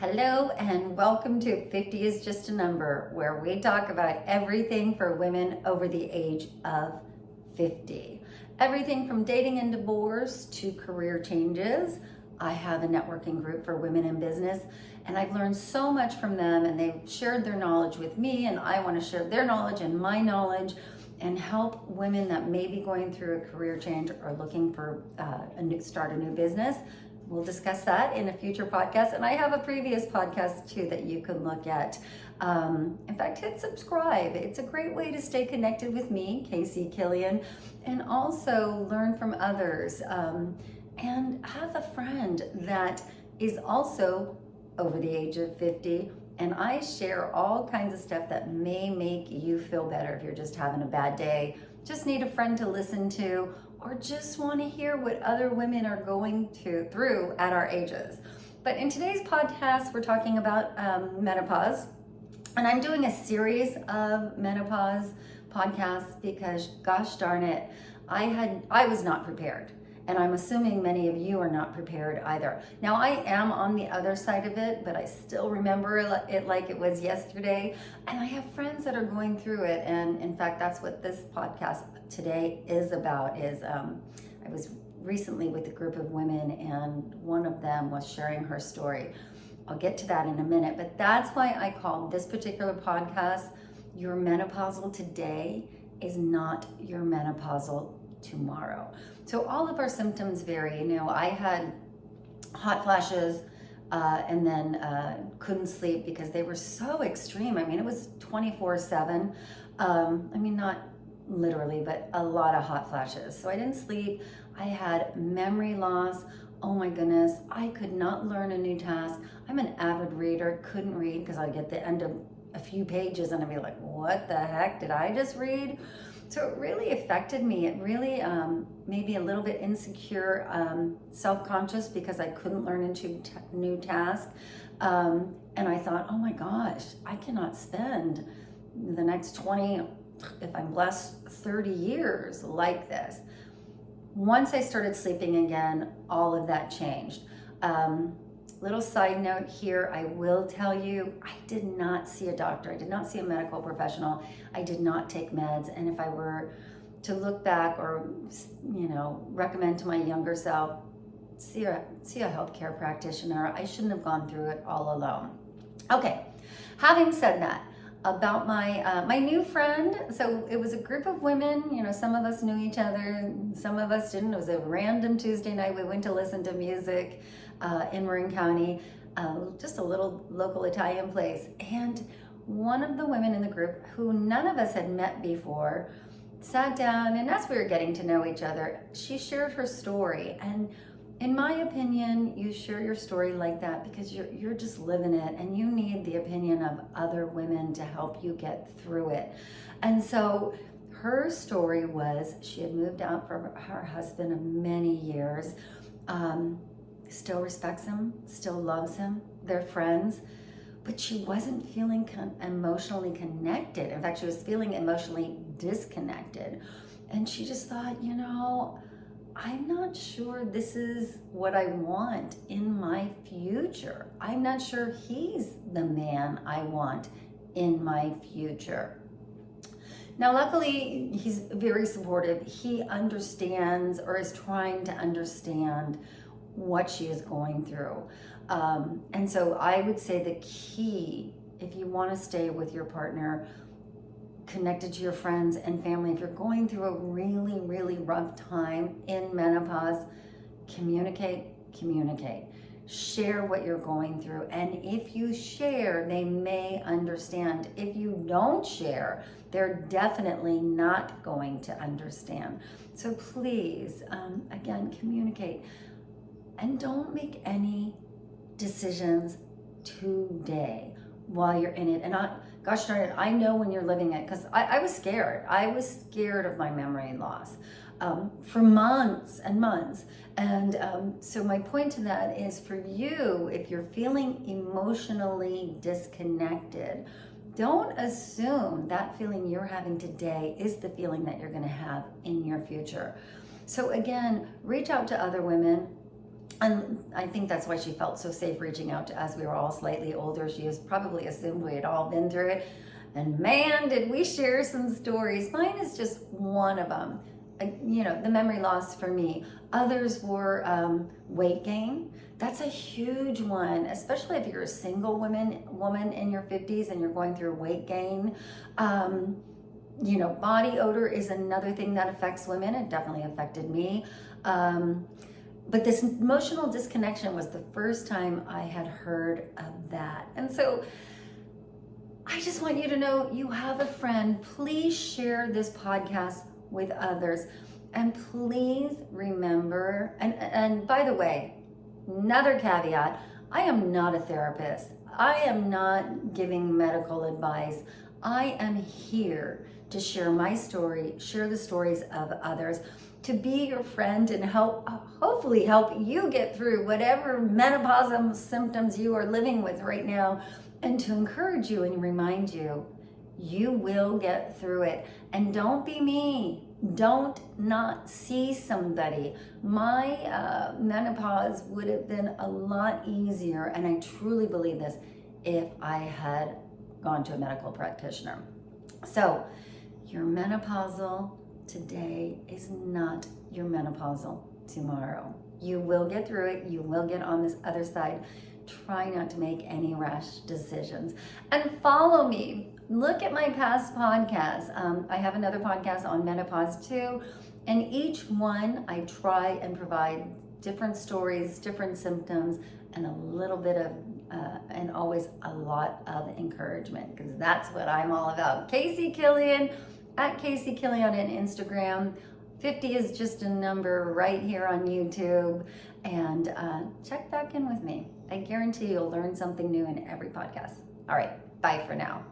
Hello and welcome to 50 is Just a Number, where we talk about everything for women over the age of 50. Everything from dating and divorce to career changes. I have a networking group for women in business, and I've learned so much from them, and they've shared their knowledge with me, and I want to share their knowledge and my knowledge and help women that may be going through a career change or looking for start a new business. We'll discuss that in a future podcast. And I have a previous podcast too that you can look at. In fact, hit subscribe. It's a great way to stay connected with me, Casey Killian, and also learn from others. And have a friend that is also over the age of 50. And I share all kinds of stuff that may make you feel better if you're just having a bad day, just need a friend to listen to, or just want to hear what other women are going through at our ages. But in today's podcast, we're talking about menopause. And I'm doing a series of menopause podcasts because, gosh darn it, I was not prepared. And I'm assuming many of you are not prepared either. Now, I am on the other side of it, but I still remember it like it was yesterday. And I have friends that are going through it. And in fact, that's what this podcast today is about. I was recently with a group of women, and one of them was sharing her story. I'll get to that in a minute, but that's why I called this particular podcast, Your Menopausal Today is Not Your Menopausal Tomorrow. So all of our symptoms vary. You know, I had hot flashes and then couldn't sleep because they were so extreme. I mean, it was 24/7. I mean, not literally, but a lot of hot flashes. So I didn't sleep. I had memory loss. Oh my goodness, I could not learn a new task. I'm an avid reader, couldn't read because I'd get the end of a few pages and I'd be like, what the heck did I just read? So it really affected me. It really made me a little bit insecure, self-conscious because I couldn't learn a new task. And I thought, oh my gosh, I cannot spend the next 20, if I'm blessed, 30 years like this. Once I started sleeping again, all of that changed. Little side note here, I will tell you, I did not see a doctor. I did not see a medical professional. I did not take meds. And if I were to look back or, recommend to my younger self, see a healthcare practitioner. I shouldn't have gone through it all alone. Okay, having said that, about my new friend. So it was a group of women, some of us knew each other, some of us didn't. It was a random Tuesday night. We went to listen to music in Marin County, just a little local Italian place. And one of the women in the group, who none of us had met before, sat down, and as we were getting to know each other, she shared her story. And in my opinion, you share your story like that because you're just living it, and you need the opinion of other women to help you get through it. And so her story was she had moved out from her husband of many years, still respects him, still loves him, they're friends, but she wasn't feeling emotionally connected. In fact, she was feeling emotionally disconnected. And she just thought, I'm not sure this is what I want in my future. I'm not sure he's the man I want in my future. Now, luckily, he's very supportive. He understands, or is trying to understand, what she is going through. And so I would say the key, if you want to stay with your partner, connected to your friends and family, if you're going through a really, really rough time in menopause, communicate. Share what you're going through. And if you share, they may understand. If you don't share, they're definitely not going to understand. So please, again, communicate. And don't make any decisions today while you're in it. And gosh darn it, I know when you're living it, because I was scared. I was scared of my memory loss for months and months. And so my point to that is, for you, if you're feeling emotionally disconnected, don't assume that feeling you're having today is the feeling that you're going to have in your future. So again, reach out to other women. And I think that's why she felt so safe reaching out to us. We were all slightly older. She has probably assumed we had all been through it. And man, did we share some stories. Mine is just one of them. The memory loss for me. Others were weight gain. That's a huge one, especially if you're a single woman in your 50s and you're going through weight gain. Body odor is another thing that affects women. It definitely affected me. But this emotional disconnection was the first time I had heard of that. And so I just want you to know you have a friend. Please share this podcast with others. And please remember, and by the way, another caveat, I am not a therapist. I am not giving medical advice. I am here to share my story, share the stories of others, to be your friend and hopefully help you get through whatever menopausal symptoms you are living with right now, and to encourage you and remind you, you will get through it. And don't be me. Don't not see somebody. My menopause would have been a lot easier, and I truly believe this, if I had gone to a medical practitioner. So your menopausal today is not your menopausal tomorrow. You will get through it. You will get on this other side. Try not to make any rash decisions. And follow me. Look at my past podcasts. I have another podcast on menopause too. And each one I try and provide different stories, different symptoms, and a little bit of, and always a lot of encouragement, because that's what I'm all about. Casey Killian, at Casey Killian on Instagram. 50 is just a number right here on YouTube. And check back in with me. I guarantee you'll learn something new in every podcast. All right, bye for now.